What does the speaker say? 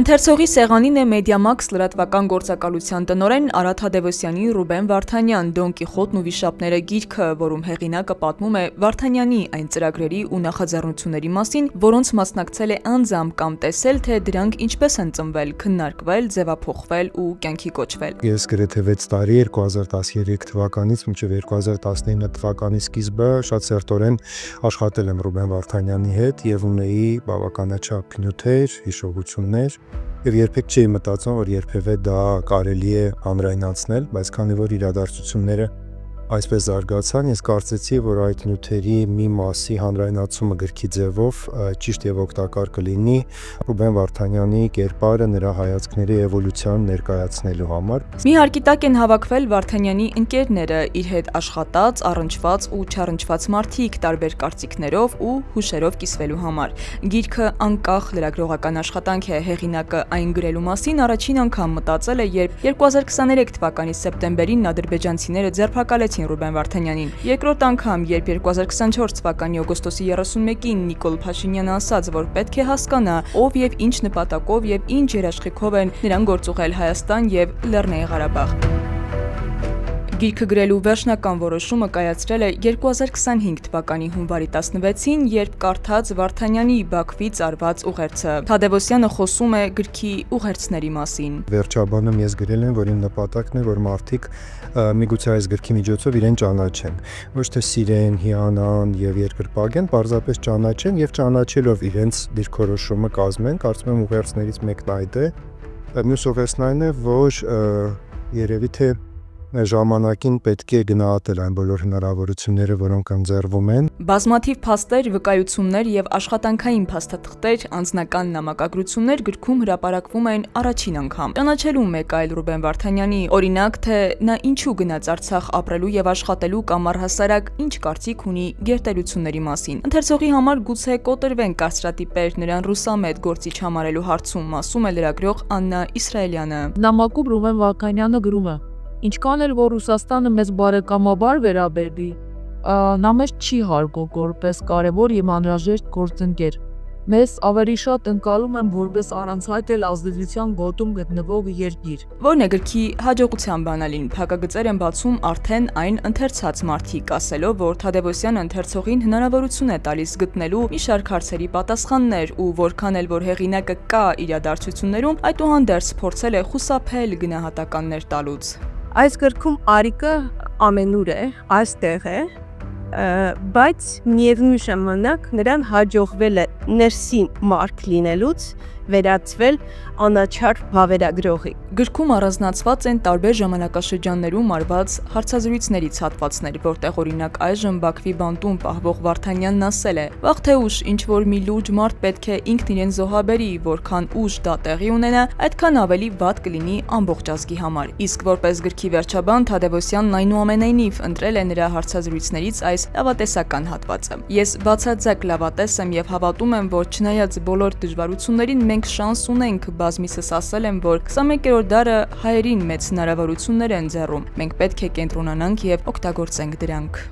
Ընթերցողի սեղանին է Մեդիամաքս լրատվական գործակալության տնօրեն Արա Թադևոսյանի Ռուբեն Վարդանյան «Դոն Կիխոտն ու վիշապները» գիրքը, որում հեղինակը պատմում է Վարդանյանի այն ծրագրերի ու նախաձեռնությունների մասին, որոնց մասնակցել է անձամբ կամ տեսել, թե դրանք ինչպես են ծնվել, քննարկվել, ձևափոխվել ու կյանքի կոչվել։ Ես գրեթե 6 տարի 2013 թվականից մինչև 2019 թվականի սկիզբը շատ սերտորեն աշխատել եմ Ռուբեն Վարդանյանի հետ եւ ունեի բավականաչափ նյութեր, հիշողություններ եւ երբեք չէի մտածում, որ երբևէ դա կարելի է հանրայնացնել, բայց քանի որ իրադարձությունները այսպես զարգացան, ես կարծեցի, որ այդ նյութերի մի մասի հանրայնացումը գրքի ձևով ճիշտ եւ օգտակար կլինի Ռուբեն Վարդանյանի կերպարը, նրա հայացքների էվոլյուցիան ներկայացնելու համար։ Մի հարկի տակ են հավաքվել Վարդանյանի ընկերները, իր հետ աշխատած, առնչված ու չառնչված մարդիկ տարբեր կարծիքներով ու հուշերով կիսվելու համար։ Գիրքը անկախ լրագրողական աշխատանք է, հեղինակը այն գրելու մասին առաջին անգամ մտածել է, երբ 2023 թվականի սեպտեմբերին ադրբեջանցիները ձերբակալեցին Ռուբեն Վարդանյանին։ Երկրորդ անգամ, երբ 2024 թվականի օգոստոսի 31-ին Նիկոլ Փաշինյանը ասաց, որ պետք է հասկանա, ով եւ ինչ նպատակով եւ ինչ երաշխիքով են նրան գործուղել Հայաստան եւ Լեռնային Ղարաբաղ։ Գիրքը գրելու վերջնական որոշումը կայացրել է 2025 թվականի հունվարի 16-ին, երբ կարդաց Վարդանյանի Բաքվից արված ուղերձը։ Թադևոսյանը խոսում է գրքի ուղերձների մասին։ Վերջաբանում ես գրել եմ, որ իմ նպատակն է, որ մարդիկ միգուցե այս գրքի միջոցով իրեն ճանաչեն, ոչ թե սիրեն, հիանան եւ երկրպագեն, պարզապես ճանաչեն եւ ճանաչելով իրենց դիրքորոշումը կազմեն։ Կարծում եմ ուղերձներից մեկն այդ է։ Մյուս ուղերձն այն է, որ երևի թե ժամանակին պետք է գնահատել այն բոլոր հնարավորությունները, որոնք ընձեռվում են։ Բազմաթիվ փաստեր, վկայություններ եւ աշխատանքային փաստաթղթեր, անձնական նամակագրություններ գրքում հրապարակվում են առաջին անգամ։ Ճանաչելու մեկ այլ Ռուբեն Վարդանյանի, օրինակ, թե նա ինչու գնաց Արցախ ապրելու եւ աշխատելու կամ առհասարակ ինչ կարծիք ունի գերտերությունների մասին։ Ընթերցողի համար գուցե կոտրվեն կարծրատիպեր նրան ռուսամետ գործիչ համարելու հարցում, ասում է լրագրող Աննա Իսրայելյանը։ Նամակում Ռուբեն Վարդանյանը գրում է. Ինչքան էլ որ Ռուսաստանը մեզ բարեկամաբար վերաբերվի, նա մեզ չի հարգող որպես կարևոր եւ անհրաժեշտ գործընկեր։ Մեզ ավելի շատ ընկալում են որպես առանց էլ ազդեցության գոտում գտնվող երկիր։ Որն է գրքի հաջողության բանալին, փակագծեր են բացում արդեն այն ընթերցած մարդիկ, ասելով, որ Թադևոսյանը ընթերցողին հնարավորություն է տալիս գտնելու մի շարք հարցերի պատասխաններ ու որքան էլ որ հեղինակը կա իրադարձություններում, այդուհանդերձ փորձել է խուսափել գնահատականներ տալուց։ Այս գրքում Արիկը ամենուր է, այստեղ է, բայց միևնույն ժամանակ նրան հաջողվել է ներսի մարդ լինելուց վերածվել անաչառ վավերագրողի։ Գրքում առանձնացված են տարբեր ժամանակաշրջաններում արված հարցազրույցներից հատվածներ, որտեղ օրինակ այժմ Բաքվի բանտում պահվող Վարդանյանն ասել է. «Վաղ թե ուշ ինչ որ մի լուրջ մարդ պետք է ինքն իրեն զոհաբերի, որքան ուշ դա տեղի ունենա, այդքան ավելի վատ կլինի ամբողջ ազգի համար»։ Իսկ որպես գրքի վերջաբան Թադևոսյանն այնուամենայնիվ ընտրել է նրա հարցազրույցներից այս լավատեսական հատվածը։ «Ես բացարձակ լավատես եմ եւ հավատում եմ, որ չնայած բոլոր դժվարություններին մենք շանս ունենք, բազմիցս ասել եմ, որ 21-րդ դարը հայերին մեծ հնարավորություններ են ձեռում։ Մենք պետք է կենտրոնանանք եւ օգտագործենք դրանք»։